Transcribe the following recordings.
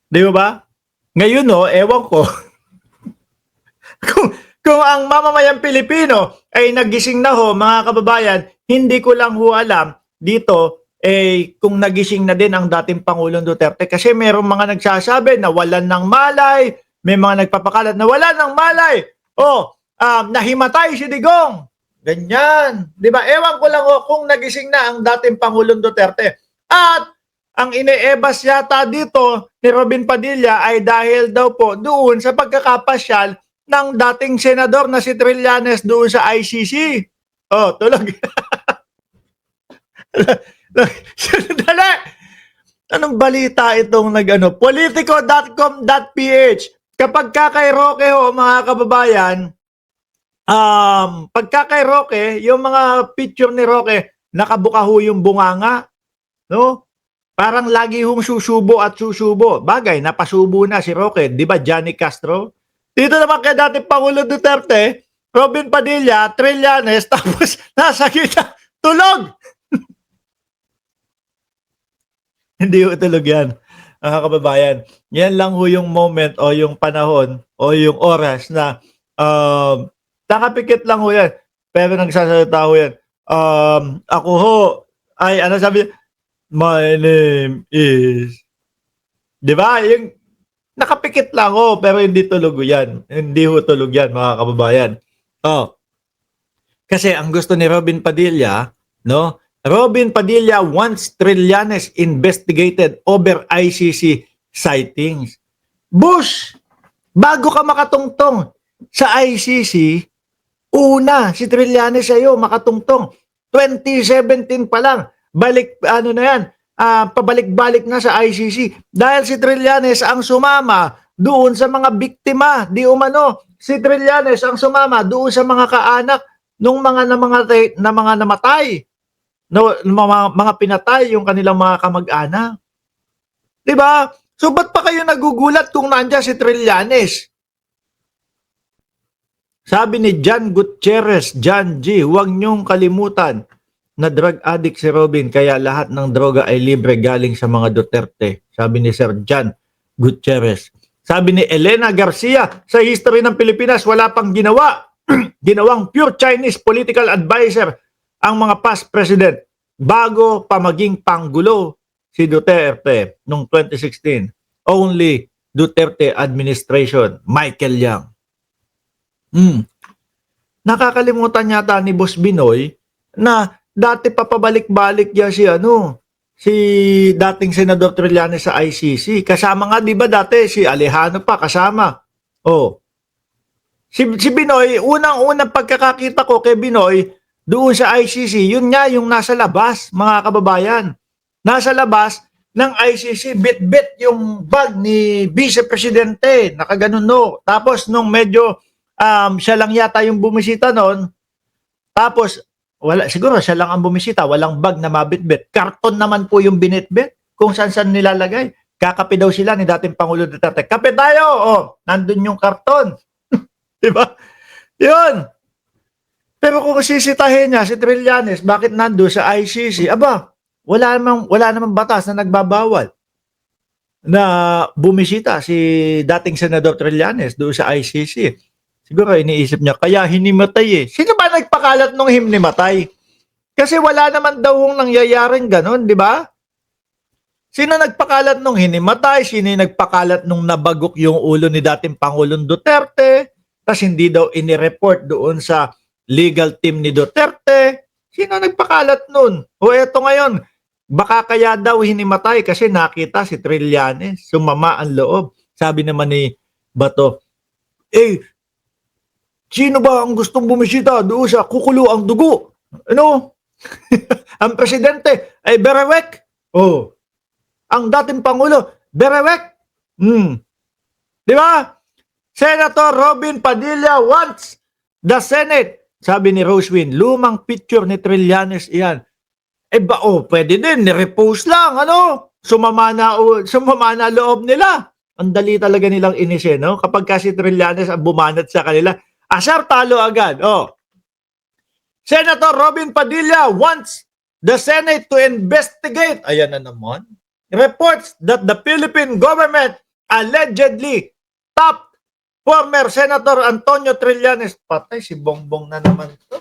Di ba? Ngayon, no, ewan ko, kung, kung ang mamamayang Pilipino ay nagising na ho, mga kababayan, hindi ko lang ho alam dito kung nagising na din ang dating Pangulong Duterte kasi merong mga nagsasabi na walan ng malay, may mga nagpapakalat na wala ng malay. Nahimatay si Digong. Ganyan. Di ba? Ewan ko lang ho kung nagising na ang dating Pangulong Duterte. At ang ine-ebas yata dito ni Robin Padilla ay dahil daw po doon sa pagkakapasyal ng dating senador na si Trillanes doon sa ICC. Oh, tulog. Dali! Anong balita itong politico.com.ph. Kapag kay Roque ho, mga kababayan, pagka kay Roque, yung mga picture ni Roque, nakabuka ho yung bunganga. No? Parang lagi hong susubo at susubo. Bagay, napasubo na si Roque. Di ba Johnny Castro? Dito naman kay dating Pangulo Duterte, Robin Padilla, Trillanes, tapos nasa kita, tulog! Hindi ho tulog yan, mga kababayan. Yan lang ho yung moment o yung panahon o yung oras na nakapikit lang ho yan. Pero nagsasalita ho yan. Ako ho, ay ano sabi, my name is, di ba? Yung nakapikit lang ho, pero hindi tulog yan. Hindi ho tulog yan, mga kababayan. Kasi ang gusto ni Robin Padilla, no? Robin Padilla wants Trillanes investigated over ICC sightings. Bush, bago ka makatungtong sa ICC, una si Trillanes sa'yo makatungtong. 2017 pa lang, pabalik-balik na sa ICC. Dahil si Trillanes ang sumama doon sa mga biktima, di umano. Si Trillanes ang sumama doon sa mga kaanak nung mga namatay. No, mga pinatay yung kanilang mga kamag-anak. 'Di ba? So ba't pa kayo nagugulat kung nandiyan si Trillanes? Sabi ni John Gutierrez, John G, huwag niyong kalimutan na drug addict si Robin kaya lahat ng droga ay libre galing sa mga Duterte. Sabi ni Sir John Gutierrez. Sabi ni Elena Garcia, sa history ng Pilipinas wala pang ginawang pure Chinese political advisor ang mga past president bago pa maging panggulo si Duterte noong 2016. Only Duterte administration, Michael Yang. Nakakalimutan yata ni Boss Binoy na dati papabalik-balik niya si dating Senador Trillanes sa ICC. Kasama nga 'di ba dati si Alejandro pa kasama. Si Binoy, unang-unang pagkakakita ko kay Binoy doon sa ICC, yun nga yung nasa labas, mga kababayan. Nasa labas ng ICC, bit-bit yung bag ni Vice Presidente, nakaganon no. Tapos nung medyo siya lang yata yung bumisita noon, tapos siguro siya lang ang bumisita, walang bag na mabitbit. Karton naman po yung binitbit kung saan nilalagay. Kakape daw sila ni dating Pangulo Duterte. Kape tayo! Nandun yung karton. Diba? Yun. Pero kung sisitahin niya si Trillanes, bakit nando sa ICC? Aba, wala namang batas na nagbabawal na bumisita si dating Senador Trillanes doon sa ICC. Siguro iniisip niya, kaya hinimatay eh. Sino ba nagpakalat nung hinimatay? Kasi wala naman daw nangyayaring ganon, di ba? Sino nagpakalat nung hinimatay? Sino nagpakalat nung nabagok yung ulo ni dating Pangulong Duterte? Tapos hindi daw inireport doon sa legal team ni Duterte. Sino nagpakalat nun? O eto ngayon, baka kaya daw hinimatay kasi nakita si Trillanes. Sumama ang loob. Sabi naman ni Bato, sino ba ang gustong bumisita doon sa kukulo ang dugo? Ano? Ang presidente ay Berewek. Ang dating Pangulo, Berewek. Di ba? Senator Robin Padilla wants the Senate. Sabi ni Rosewin, lumang picture ni Trillanes iyan. Pwede din, ni-repost lang, Sumama na loob nila. Ang dali talaga nilang inisip, no? Kapag kasi Trillanes ang bumanat sa kanila, asar talo agad, Senator Robin Padilla wants the Senate to investigate, ayan na naman, reports that the Philippine government allegedly top former Senator Antonio Trillanes. Patay, si Bongbong na naman to.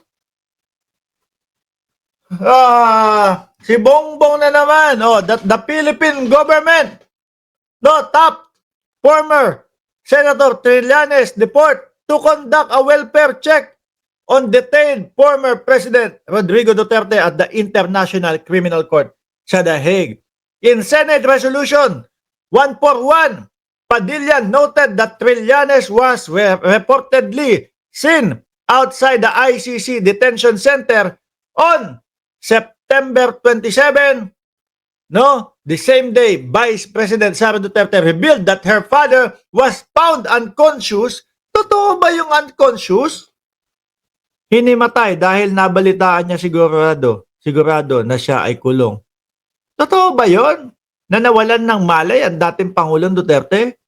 Si Bongbong na naman. That the Philippine government, top former Senator Trillanes deport to conduct a welfare check on detained former President Rodrigo Duterte at the International Criminal Court sa The Hague. In Senate Resolution 141, Padilla noted that Trillanes was reportedly seen outside the ICC detention center on September 27. The same day, Vice President Sara Duterte revealed that her father was found unconscious. Totoo ba yung unconscious? Hinimatay dahil nabalitaan niya sigurado na siya ay kulong. Totoo ba yon? Na nawalan ng malay ang dating Pangulong Duterte?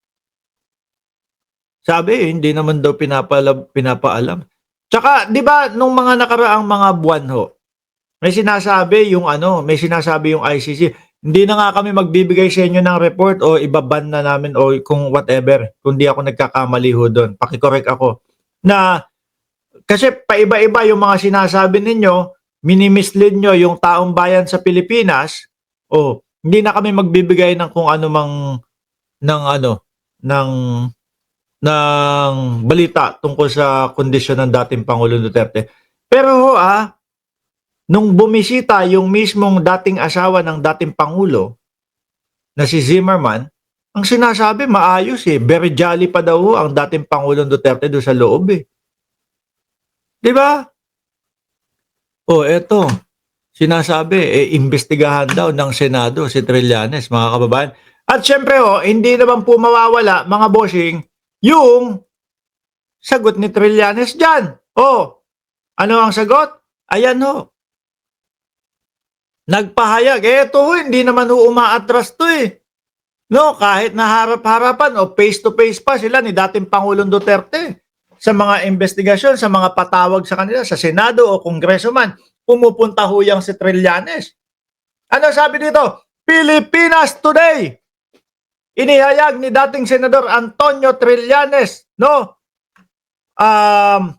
Sabi, hindi naman daw pinapaalam. Tsaka, di ba, nung mga nakaraang mga buwan ho, may sinasabi yung ICC, hindi na nga kami magbibigay sa inyo ng report o ibaban na namin o kung whatever, kung di ako nagkakamali ho doon. Pakicorrect ako. Na, kasi paiba-iba yung mga sinasabi ninyo, minimislead nyo yung taong bayan sa Pilipinas, hindi na kami magbibigay ng kung ano mang ng balita tungkol sa kondisyon ng dating Pangulong Duterte. Pero nung bumisita yung mismong dating asawa ng dating Pangulo na si Zimmerman, ang sinasabi maayos very jolly pa daw ang dating Pangulong Duterte doon sa loob Di ba? Eto. Sinasabi, imbestigahan daw ng Senado si Trillanes, mga kababayan. At syempre, hindi naman po mawawala, mga bossing, yung sagot ni Trillanes dyan. Ano ang sagot? Ayan nagpahayag. Hindi naman umaatras to kahit na harap-harapan face-to-face pa sila ni dating Pangulong Duterte sa mga investigasyon, sa mga patawag sa kanila, sa Senado o Kongreso man. Pumupunta huyang si Trillanes. Ano sabi dito? Pilipinas Today. Inihayag ni dating Senador Antonio Trillanes,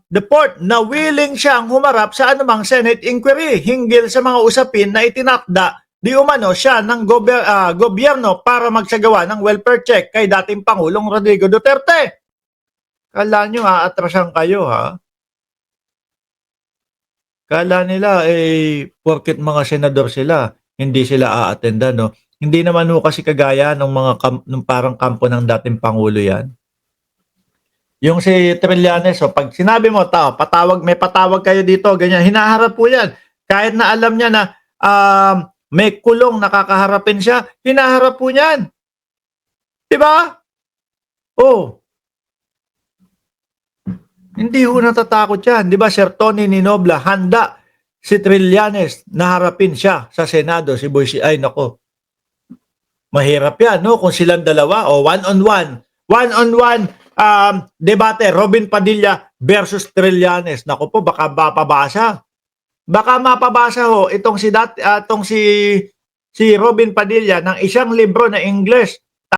deport na willing siyang humarap sa anumang Senate inquiry hinggil sa mga usapin na itinakda di umano siya ng gobyerno para magsagawa ng welfare check kay dating Pangulong Rodrigo Duterte. Kala nyo aatrasan kayo Kala nila porket mga senador sila, hindi sila a-attenda Hindi naman kasi kagaya ng ng parang kampo ng dating Pangulo yan. Yung si Trillanes, pag sinabi mo, may patawag kayo dito, ganyan, hinaharap po yan. Kahit na alam niya na may kulong nakakaharapin siya, hinaharap po niyan. Diba? Hindi natatakot yan. Diba, Sir Tony Ninobla, handa si Trillanes na harapin siya sa Senado. Si Boysi, mahirap yan, kung silang dalawa, one-on-one. One-on-one debate, Robin Padilla versus Trillanes. Baka mapabasa. Baka mapabasa itong si Robin Padilla ng isang libro na English